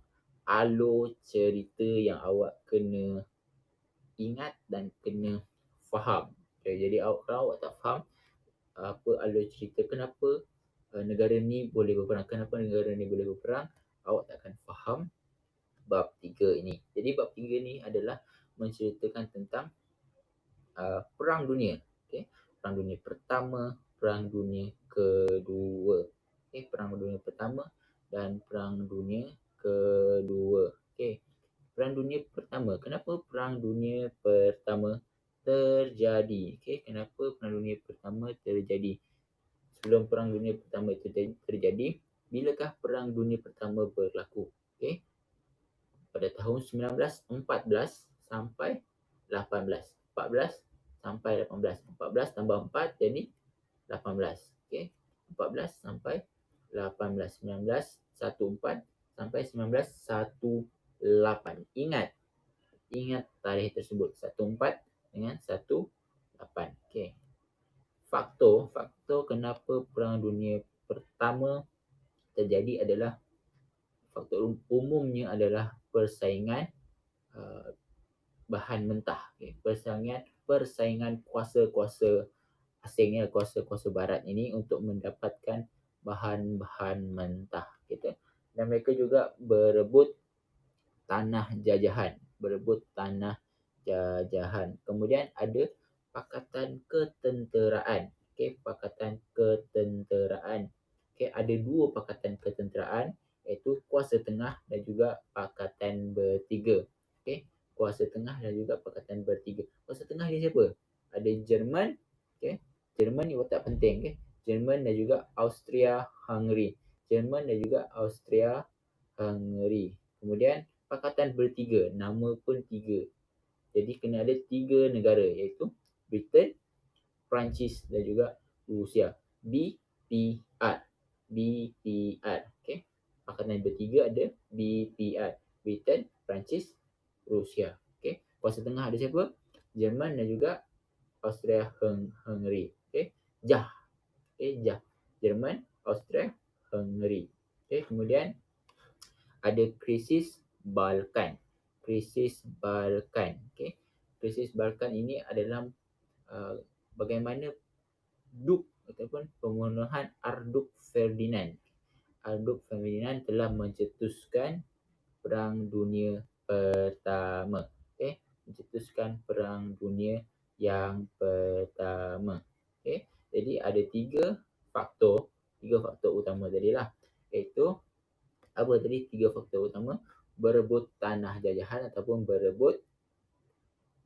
alur cerita yang awak kena ingat dan kena faham. Okay. Jadi kalau awak tak faham apa alur cerita, kenapa negara ni boleh berperang, kenapa negara ni boleh berperang, awak tak akan faham bab 3 ini. Jadi bab 3 ni adalah menceritakan tentang perang dunia. Okay. Perang dunia pertama, perang dunia kedua. Okay. Perang dunia pertama dan perang dunia kedua. Okay. Perang dunia pertama. Kenapa perang dunia pertama terjadi? Okay. Kenapa perang dunia pertama terjadi? Sebelum perang dunia pertama itu terjadi, bilakah perang dunia pertama berlaku? Okay. Pada tahun 1914 sampai 18. 14 sampai 18. 14 tambah 4 jadi 18. Okay. 14 sampai 18. 1914 sampai 1918. Ingat tarikh tersebut. 14 dengan 18. Okay. Faktor kenapa perang dunia pertama terjadi adalah faktor umumnya adalah persaingan bahan mentah. Okay. Persaingan kuasa-kuasa asing, kuasa-kuasa barat ini untuk mendapatkan bahan-bahan mentah. Gitu. Dan mereka juga berebut tanah jajahan. Kemudian ada pakatan ketenteraan. Okay. Pakatan ketenteraan. Okay. Ada 2 pakatan ketenteraan, iaitu Kuasa Tengah dan juga Pakatan Bertiga. Okay. Kuasa Tengah dan juga Pakatan Bertiga. Kuasa Tengah ni siapa? Ada Jerman. Okay. Jerman ni watak penting. Okay. Jerman dan juga Austria-Hungary. Kemudian Pakatan Bertiga, nama pun 3. Jadi kena ada 3 negara, iaitu Britain, Perancis dan juga Rusia. BPR. Okay. Pakatan Bertiga ada BPR. Britain, Perancis, Rusia. Okay. Kuasa Tengah ada siapa? Jerman dan juga Austria-Hungary. Okay. JAH. Okay. JAH. Jerman, Austria, Hungary. Okay. Kemudian ada krisis Balkan. Okay. Krisis Balkan ini adalah bagaimana Duk ataupun pembunuhan Arduc Ferdinand. Arduc Ferdinand telah mencetuskan Perang Dunia Pertama. Okey, mencetuskan Perang Dunia yang pertama. Okey, jadi ada tiga faktor utama tadilah, iaitu apa tadi tiga faktor utama? Berebut tanah jajahan ataupun berebut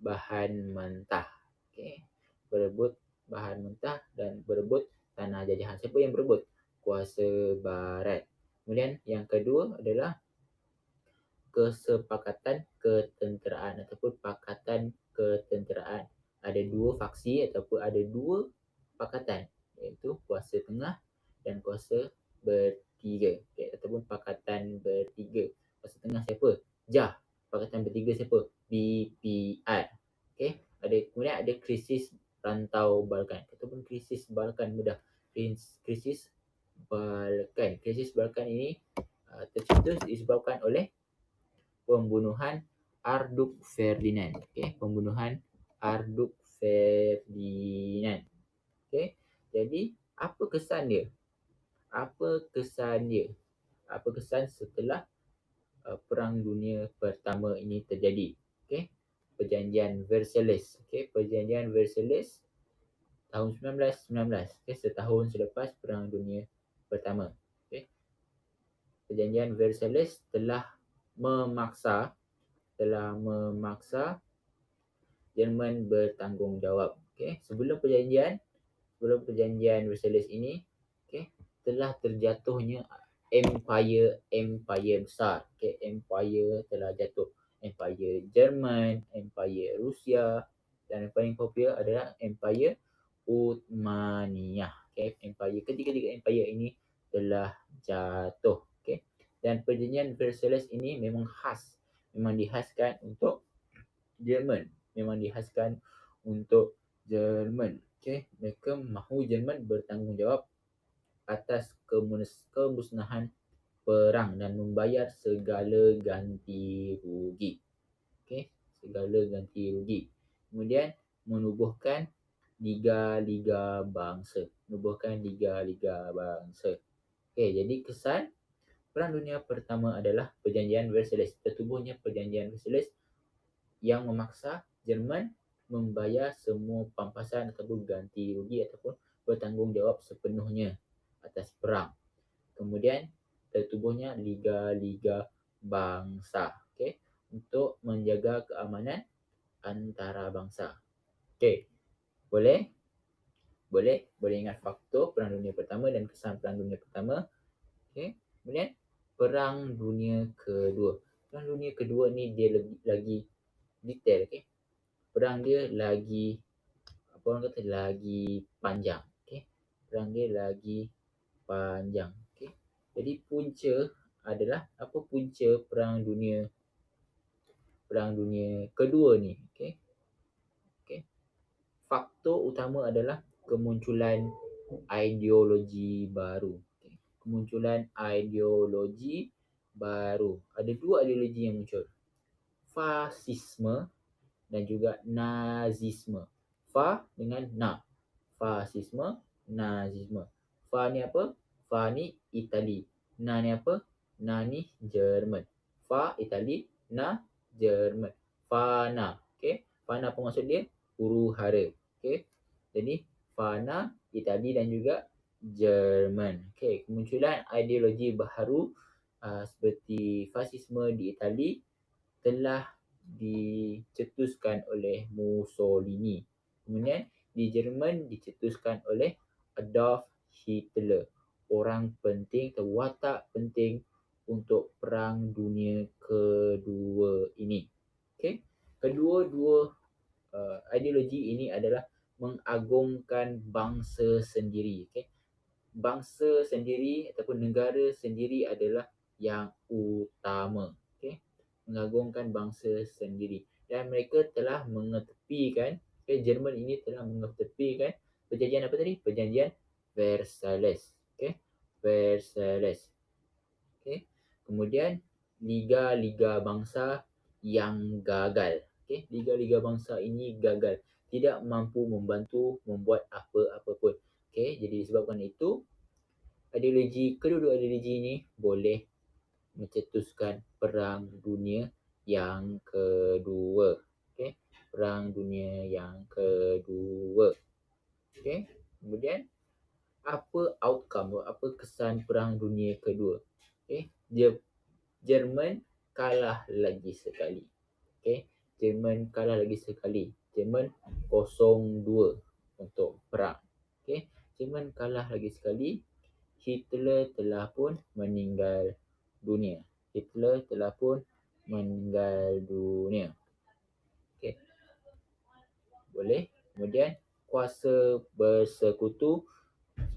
bahan mentah. Okey, berebut bahan mentah dan berebut tanah jajahan. Siapa yang berebut? Kuasa barat. Kemudian yang kedua adalah kesepakatan ketenteraan ataupun pakatan ketenteraan. Ada dua faksi ataupun ada dua pakatan, iaitu kuasa tengah dan kuasa bertiga. Okay, ataupun pakatan bertiga. Kuasa tengah siapa? JAH. Pakatan bertiga siapa? BPR. Okay. Kemudian ada krisis rantau Balkan ataupun krisis Balkan mudah. Krisis Balkan. Krisis Balkan ini tercetus disebabkan oleh pembunuhan Arduc Ferdinand. Okay, pembunuhan Arduc Ferdinand. Okay, jadi apa kesan dia? Apa kesan setelah Perang Dunia Pertama ini terjadi? Okay, Perjanjian Versailles. Okay, Perjanjian Versailles tahun 1919. Okay, setahun selepas Perang Dunia Pertama. Okay, Perjanjian Versailles telah memaksa Jerman bertanggungjawab. Okay, sebelum perjanjian Versailles ini, okay, telah terjatuhnya empire besar. Okay, empire telah jatuh. Empire Jerman, empire Rusia, dan yang paling popular adalah empire Uthmaniyah. Okay, ketiga-tiga empire ini telah jatuh. Okay, dan perjanjian Versailles ini memang dihaskan untuk Jerman. Okay, mereka mahu Jerman bertanggungjawab atas kemusnahan perang dan membayar segala ganti rugi. Okay, segala ganti rugi. Kemudian menubuhkan liga-liga bangsa. Okay, jadi kesan Perang Dunia Pertama adalah Perjanjian Versailles. Tertubuhnya Perjanjian Versailles yang memaksa Jerman membayar semua pampasan ataupun ganti rugi ataupun bertanggungjawab sepenuhnya atas perang. Kemudian tertubuhnya liga-liga bangsa, okay, untuk menjaga keamanan antara bangsa. Okay, boleh ingat faktor Perang Dunia Pertama dan kesan Perang Dunia Pertama. Okay, kemudian Perang Dunia Kedua. Perang Dunia Kedua ni dia lagi detail. Okay, perang dia lagi panjang. Okay, perang dia lagi panjang. Okay, jadi punca Perang Dunia Kedua ni. Okay, faktor utama adalah kemunculan ideologi baru. Okay, kemunculan ideologi baru. Ada dua ideologi yang muncul, fasisme dan juga nazisme. Fa dengan na. Fasisme, nazisme. Fa ni apa? Fa ni Itali. Na ni apa? Na ni Jerman. Fa Itali, na Jerman. Fana. Okay, fana apa maksud dia? Huru hara. Okay, jadi fana Itali dan juga Jerman. Okay, kemunculan ideologi baru seperti fasisme di Itali telah dicetuskan oleh Mussolini. Kemudian di Jerman dicetuskan oleh Adolf Hitler. Orang penting atau watak penting untuk Perang Dunia Kedua ini. Okay, kedua-dua ideologi ini adalah mengagungkan bangsa sendiri. Okay, bangsa sendiri ataupun negara sendiri adalah yang utama. Okay, mengagungkan bangsa sendiri, dan mereka telah mengetepikan, Jerman ini telah mengetepikan perjanjian apa tadi? Perjanjian Versailles. Okay, Versailles. Okay, kemudian liga-liga bangsa yang gagal. Okay, liga-liga bangsa ini gagal, tidak mampu membantu membuat apa-apa pun. Okay, jadi disebabkan itu kedua-dua ideologi ini boleh mencetuskan perang dunia yang kedua. Okay, perang dunia yang kedua. Okay, kemudian apa outcome, apa kesan perang dunia kedua? Okay, Jerman kalah lagi sekali. Okay, Jerman kalah lagi sekali. Jerman 0-2 untuk perang. Okay, Jerman kalah lagi sekali. Hitler telah pun meninggal dunia. Hitler telah pun meninggal dunia. Okay, boleh. Kemudian kuasa bersekutu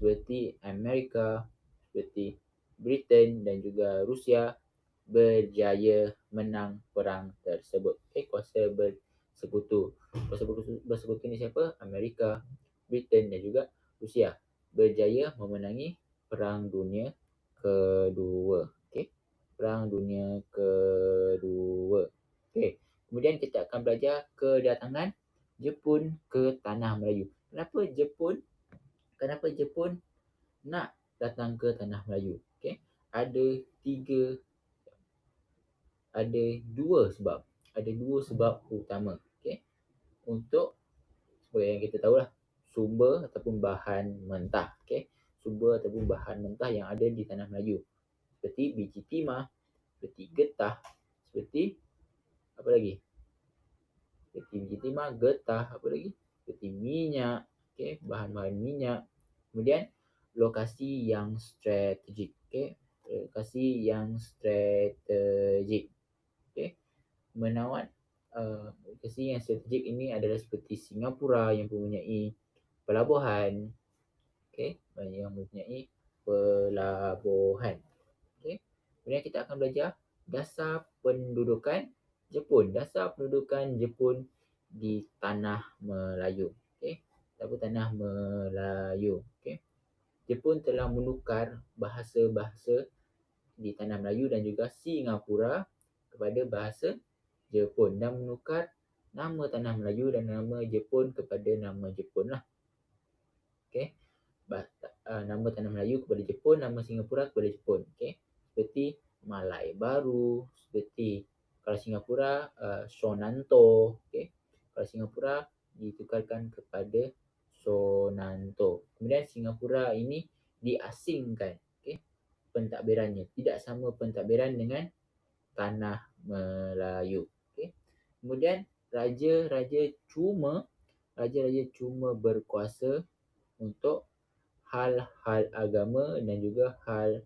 seperti Amerika, seperti Britain dan juga Rusia berjaya menang perang tersebut. Okay, kuasa bersekutu. Kuasa bersekutu ni siapa? Amerika, Britain dan juga Rusia berjaya memenangi perang dunia kedua. Okay, perang dunia kedua. Okay, kemudian kita akan belajar kedatangan Jepun ke tanah Melayu. Kenapa Jepun nak datang ke tanah Melayu? Okay, ada dua sebab. Ada dua sebab utama. Okay, untuk seperti yang kita tahulah, sumber ataupun bahan mentah. Okay, sumber ataupun bahan mentah yang ada di tanah Melayu seperti biji timah, seperti getah, seperti apa lagi? Seperti biji timah, getah, apa lagi? Seperti minyak, okay, bahan-bahan minyak. Kemudian lokasi yang strategik, okay, lokasi yang strategik, okay. Menawat lokasi yang strategik ini adalah seperti Singapura yang mempunyai pelabuhan, okay, yang mempunyai pelabuhan. Okay. Kemudian kita akan belajar dasar pendudukan Jepun. Dasar pendudukan Jepun di tanah Melayu. Okay. Tanah Melayu. Okay. Jepun telah menukar bahasa-bahasa di tanah Melayu dan juga Singapura kepada bahasa Jepun dan menukar nama tanah Melayu dan nama Jepun kepada nama Jepun lah. Okay. Nama tanah Melayu kepada Jepun, nama Singapura kepada Jepun. Okay. Seperti Malai Baru, seperti kalau Singapura Sonanto, okay. Kalau Singapura ditukarkan kepada Sonanto. Kemudian Singapura ini diasingkan, okay, pentadbirannya tidak sama pentadbiran dengan tanah Melayu. Okay. Kemudian raja-raja cuma berkuasa untuk hal-hal agama dan juga hal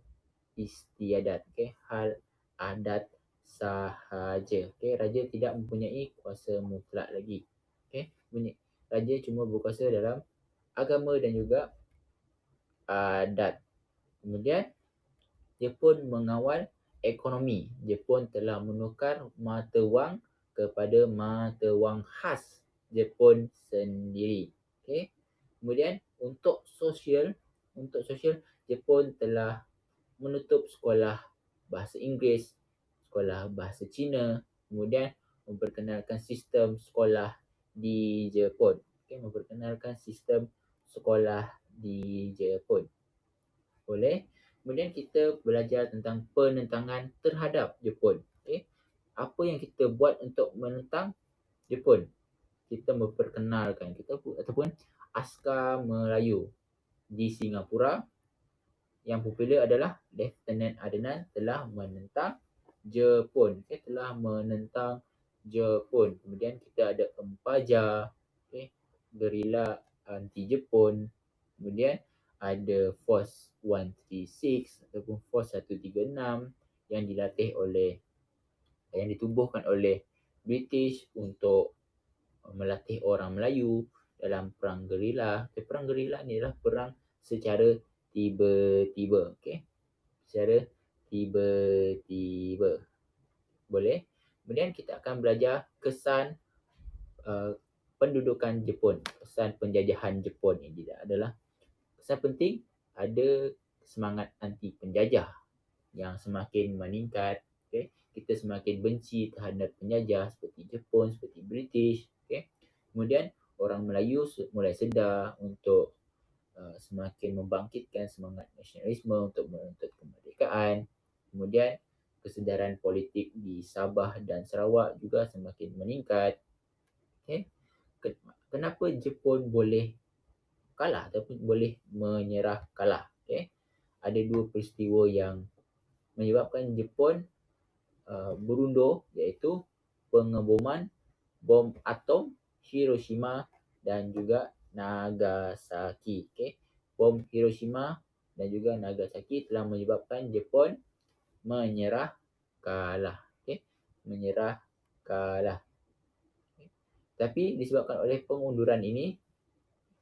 istiadat, okay, hal adat sahaja. Okay, raja tidak mempunyai kuasa mutlak lagi. Okay, raja cuma berkuasa dalam agama dan juga adat. Kemudian Jepun mengawal ekonomi. Jepun telah menukar mata wang kepada mata wang khas Jepun sendiri. Okay. Kemudian untuk sosial Jepun telah menutup sekolah bahasa Inggeris, sekolah bahasa Cina, kemudian memperkenalkan sistem sekolah di Jepun. Okay, memperkenalkan sistem sekolah di Jepun. Boleh. Kemudian kita belajar tentang penentangan terhadap Jepun. Okay. Apa yang kita buat untuk menentang Jepun? Kita memperkenalkan ataupun askar Melayu di Singapura. Yang popular adalah Lieutenant Adenan telah menentang Jepun. Okay, telah menentang Jepun. Kemudian kita ada Empaja, okay, gerila anti Jepun. Kemudian ada Force 136 ataupun Force 136 yang ditubuhkan oleh British untuk melatih orang Melayu dalam perang gerila. Perang gerila ni adalah perang secara tiba-tiba, okay? Secara tiba-tiba. Boleh? Kemudian kita akan belajar kesan pendudukan Jepun, kesan penjajahan Jepun ini adalah kesan penting. Ada semangat anti penjajah yang semakin meningkat, okay? Kita semakin benci terhadap penjajah seperti Jepun, seperti British, okay? Kemudian orang Melayu mulai sedar untuk semakin membangkitkan semangat nasionalisme untuk menuntut kemerdekaan. Kemudian kesedaran politik di Sabah dan Sarawak juga semakin meningkat. Okay. Kenapa Jepun boleh kalah ataupun boleh menyerah kalah? Okay. Ada dua peristiwa yang menyebabkan Jepun berundur, iaitu pengeboman bom atom Hiroshima dan juga Nagasaki. Okay. Bom Hiroshima dan juga Nagasaki telah menyebabkan Jepun menyerah kalah. Okay. Menyerah kalah. Okay. Tapi disebabkan oleh pengunduran ini,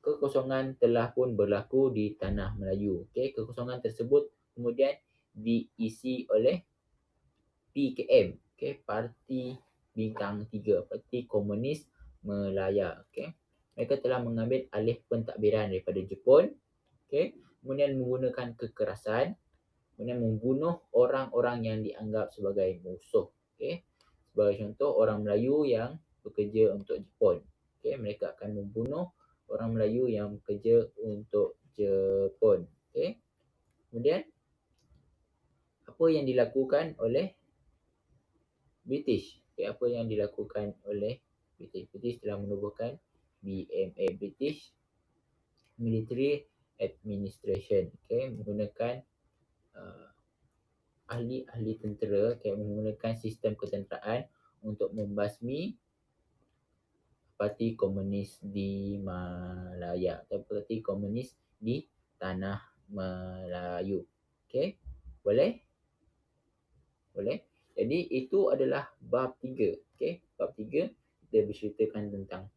kekosongan telah pun berlaku di tanah Melayu. Okay. Kekosongan tersebut kemudian diisi oleh PKM, okay, Parti Bintang 3, Parti Komunis Melaya. Okay. Mereka telah mengambil alih pentadbiran daripada Jepun, okay, kemudian menggunakan kekerasan, kemudian membunuh orang-orang yang dianggap sebagai musuh. Okay. Sebagai contoh, orang Melayu yang bekerja untuk Jepun, okay, mereka akan membunuh orang Melayu yang bekerja untuk Jepun. Okay. Kemudian apa yang dilakukan oleh British? Okay, apa yang dilakukan oleh British? British telah menubuhkan BMA, British Military Administration, okay, menggunakan ahli-ahli tentera, okay, menggunakan sistem ketenteraan untuk membasmi Parti Komunis di Malaya atau Parti Komunis di Tanah Melayu. Okay, boleh? Boleh? Jadi itu adalah bab 3. Okay, bab 3 kita berceritakan tentang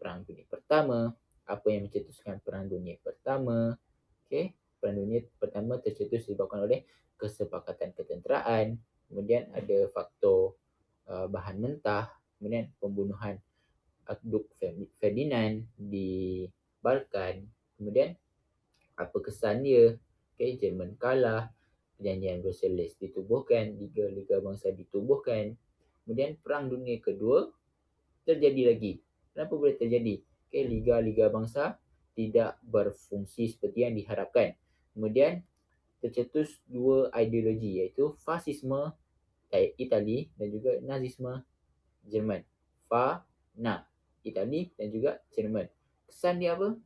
Perang Dunia Pertama, apa yang mencetuskan Perang Dunia Pertama. Okay, Perang Dunia Pertama tercetus disebabkan oleh kesepakatan ketenteraan, kemudian ada faktor bahan mentah, kemudian pembunuhan Duk Ferdinand di Balkan, kemudian apa kesan dia, okay, Jerman kalah, perjanjian Versailles ditubuhkan, Liga Bangsa ditubuhkan, kemudian Perang Dunia Kedua terjadi lagi. Kenapa boleh terjadi? Okay, Liga Bangsa tidak berfungsi seperti yang diharapkan. Kemudian tercetus dua ideologi, iaitu fasisme Itali dan juga nazisme Jerman. Na Itali dan juga Jerman. Kesan dia apa?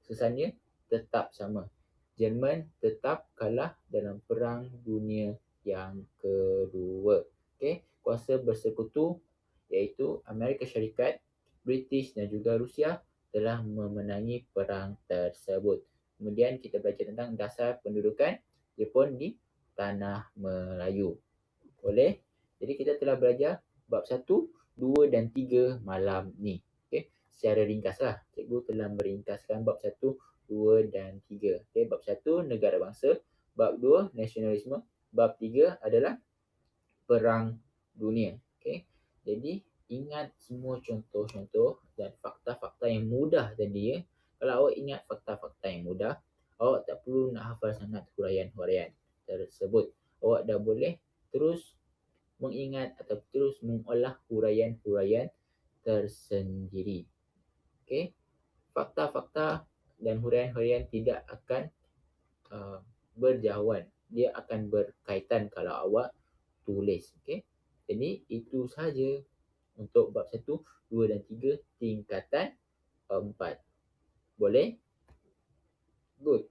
Kesan dia tetap sama. Jerman tetap kalah dalam Perang Dunia yang kedua. Okay. Kuasa bersekutu iaitu Amerika Syarikat, British dan juga Rusia telah memenangi perang tersebut. Kemudian kita belajar tentang dasar pendudukan Jepun di Tanah Melayu. Boleh? Jadi kita telah belajar bab 1, 2 dan 3 malam ni. Okay. Secara ringkaslah, cikgu telah meringkaskan bab 1, 2 dan 3. Okay. Bab 1 negara bangsa, bab 2 nasionalisme, bab 3 adalah perang dunia. Okay. Jadi ingat semua contoh-contoh dan fakta-fakta yang mudah tadi ya. Kalau awak ingat fakta-fakta yang mudah, awak tak perlu nak hafal sangat huraian-huraian tersebut. Awak dah boleh terus mengingat atau terus mengolah huraian-huraian tersendiri. Okay. Fakta-fakta dan huraian-huraian tidak akan berjauhan. Dia akan berkaitan kalau awak tulis. Okay. Jadi itu sahaja untuk bab 1, 2 dan 3 tingkatan 4. Boleh? Good.